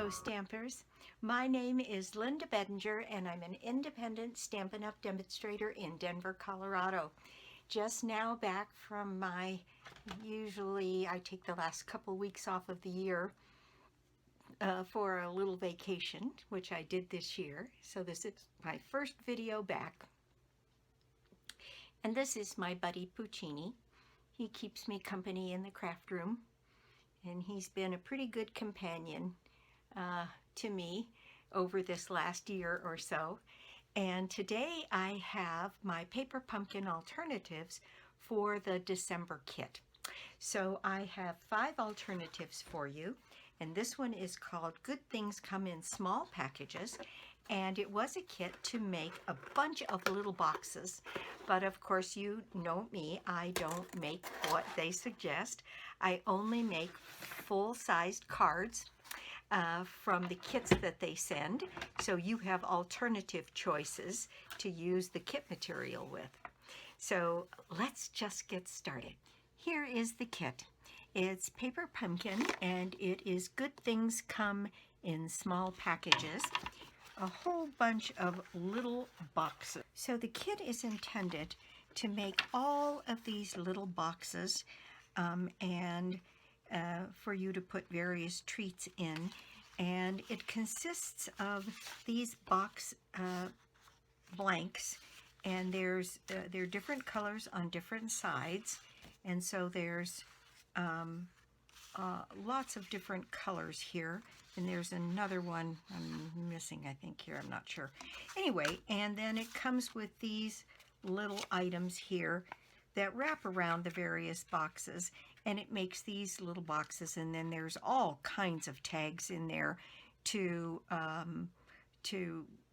Hello Stampers, my name is Linda Bedinger and I'm an independent Stampin' Up demonstrator in Denver, Colorado. Just now back from usually I take the last couple weeks off of the year for a little vacation, which I did this year. So this is my first video back. And this is my buddy Puccini. He keeps me company in the craft room and he's been a pretty good companion to me over this last year or so. And today I have my paper pumpkin alternatives for the December kit. So I have 5 alternatives for you, and this one is called Good Things Come in Small Packages, and it was a kit to make a bunch of little boxes. But of course, you know me, I don't make what they suggest. I only make full-sized cards from the kits that they send, so you have alternative choices to use the kit material with. So let's just get started. Here is the kit. It's paper pumpkin and it is Good Things Come in Small Packages, a whole bunch of little boxes. So the kit is intended to make all of these little boxes and for you to put various treats in, and it consists of these box blanks, and they're different colors on different sides, and so there's lots of different colors here, and there's another one I'm missing, I think, here, I'm not sure. Anyway, and then it comes with these little items here that wrap around the various boxes, and it makes these little boxes, and then there's all kinds of tags in there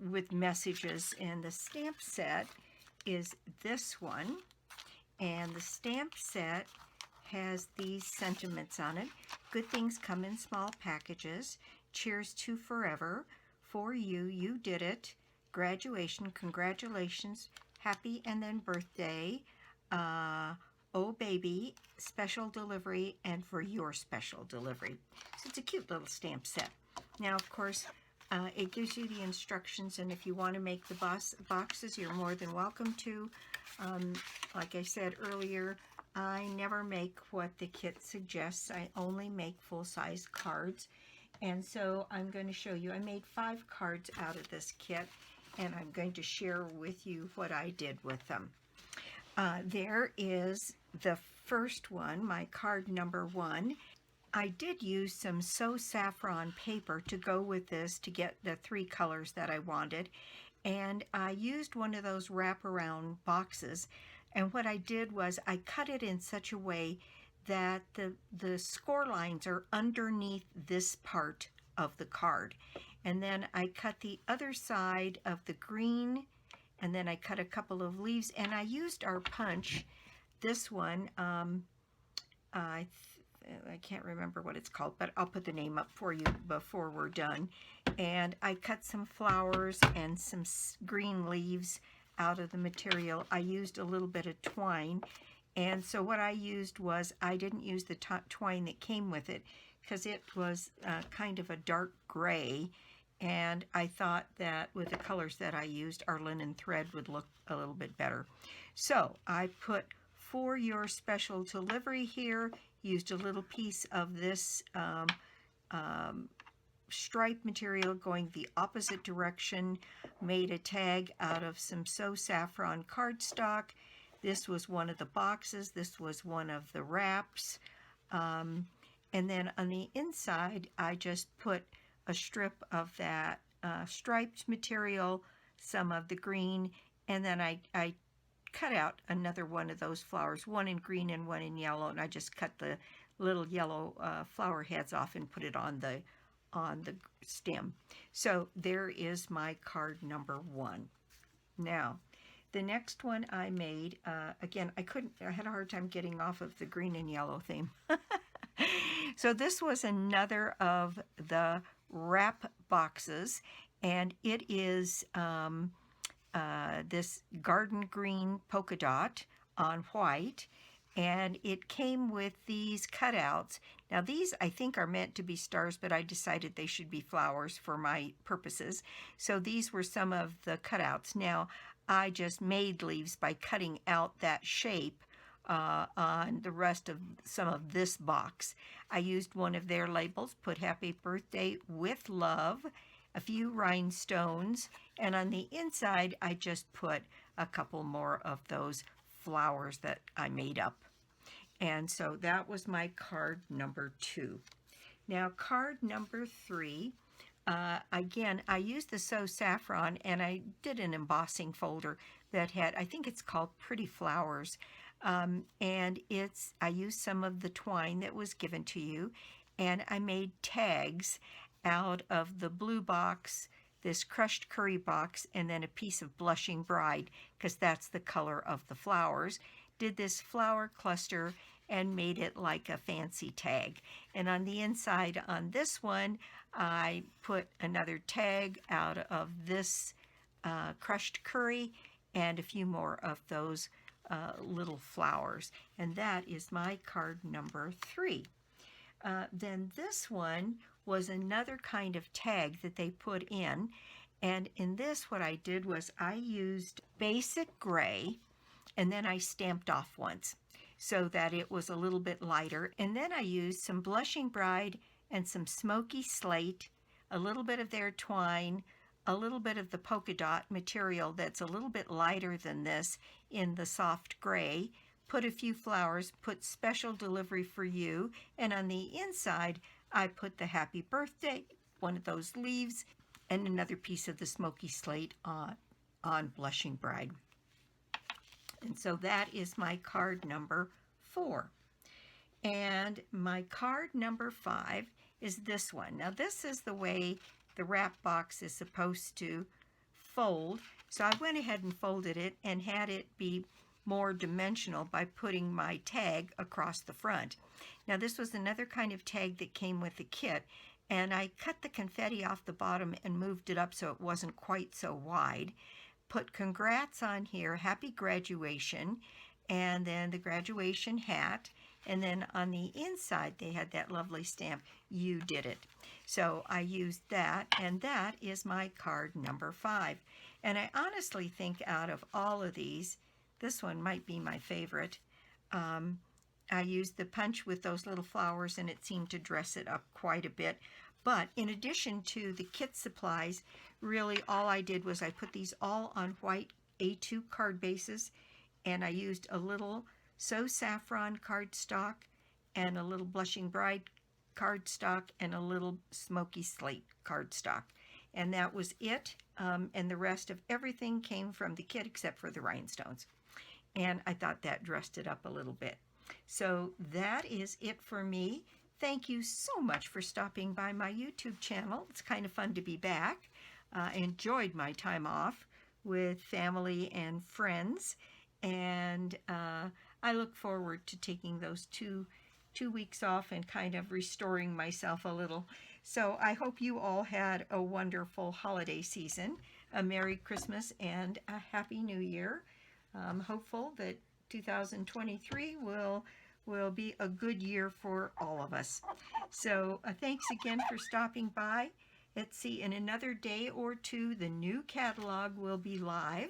with messages. And the stamp set is this one, and the stamp set has these sentiments on it. Good things come in small packages. Cheers to forever. For you, you did it. Graduation, congratulations. Happy and then birthday. Oh baby, special delivery, and for your special delivery. So it's a cute little stamp set. Now, of course, it gives you the instructions, and if you want to make the boxes, you're more than welcome to. Like I said earlier, I never make what the kit suggests. I only make full-size cards. And so I'm going to show you. I made 5 cards out of this kit, and I'm going to share with you what I did with them. There is the first one, my card number 1. I did use some So Saffron paper to go with this to get the 3 colors that I wanted, and I used one of those wraparound boxes, and what I did was I cut it in such a way that the score lines are underneath this part of the card, and then I cut the other side of the green, and then I cut a couple of leaves, and I used our punch. This one, I can't remember what it's called, but I'll put the name up for you before we're done. And I cut some flowers and some green leaves out of the material. I used a little bit of twine, and so what I used was, I didn't use the twine that came with it because it was kind of a dark gray, and I thought that with the colors that I used, our linen thread would look a little bit better. So I put for your special delivery here, used a little piece of this stripe material going the opposite direction, made a tag out of some So Saffron cardstock. This was one of the boxes, this was one of the wraps, and then on the inside I just put a strip of that striped material, some of the green, and then I cut out another one of those flowers, one in green and one in yellow, and I just cut the little yellow flower heads off and put it on the stem. So there is my card number 1. Now, the next one I made, again, I had a hard time getting off of the green and yellow theme. So this was another of the wrap boxes, and it is this garden green polka dot on white, and it came with these cutouts. Now these I think are meant to be stars, but I decided they should be flowers for my purposes. So these were some of the cutouts. Now I just made leaves by cutting out that shape on the rest of some of this box. I used one of their labels, put happy birthday with love, a few rhinestones, and on the inside I just put a couple more of those flowers that I made up. And so that was my card number 2. Now card number 3, again, I used the So Saffron, and I did an embossing folder that had, I think it's called Pretty Flowers, and I used some of the twine that was given to you, and I made tags out of the blue box, this crushed curry box, and then a piece of Blushing Bride, because that's the color of the flowers. Did this flower cluster and made it like a fancy tag. And on the inside on this one, I put another tag out of this crushed curry and a few more of those little flowers. And that is my card number 3. Then this one was another kind of tag that they put in. And in this, what I did was I used basic gray, and then I stamped off once so that it was a little bit lighter. And then I used some Blushing Bride and some Smoky Slate, a little bit of their twine, a little bit of the polka dot material that's a little bit lighter than this in the soft gray, put a few flowers, put Special Delivery for You, and on the inside I put the happy birthday, one of those leaves, and another piece of the Smoky Slate on Blushing Bride. And so that is my card number 4. And my card number 5 is this one. Now this is the way the wrap box is supposed to fold. So I went ahead and folded it and had it be more dimensional by putting my tag across the front. Now this was another kind of tag that came with the kit, and I cut the confetti off the bottom and moved it up so it wasn't quite so wide. Put congrats on here, happy graduation, and then the graduation hat, and then on the inside they had that lovely stamp, you did it. So I used that, and that is my card number 5. And I honestly think out of all of these, this one might be my favorite. I used the punch with those little flowers, and it seemed to dress it up quite a bit. But in addition to the kit supplies, really all I did was I put these all on white A2 card bases, and I used a little So Saffron cardstock and a little Blushing Bride cardstock and a little Smoky Slate cardstock. And that was it. And the rest of everything came from the kit except for the rhinestones. And I thought that dressed it up a little bit. So that is it for me. Thank you so much for stopping by my YouTube channel. It's kind of fun to be back. I enjoyed my time off with family and friends, and I look forward to taking those two weeks off and kind of restoring myself a little. So I hope you all had a wonderful holiday season, a Merry Christmas and a Happy New Year. I'm hopeful that 2023 will be a good year for all of us. So thanks again for stopping by. Let's see, in another day or two, the new catalog will be live.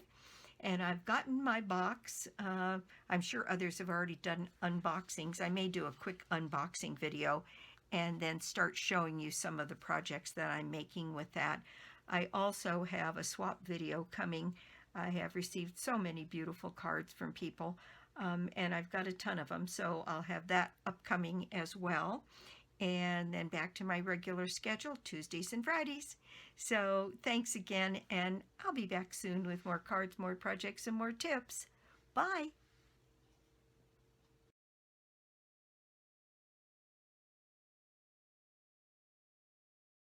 And I've gotten my box. I'm sure others have already done unboxings. I may do a quick unboxing video and then start showing you some of the projects that I'm making with that. I also have a swap video coming. I have received so many beautiful cards from people, and I've got a ton of them, so I'll have that upcoming as well. And then back to my regular schedule, Tuesdays and Fridays. So thanks again, and I'll be back soon with more cards, more projects, and more tips. Bye!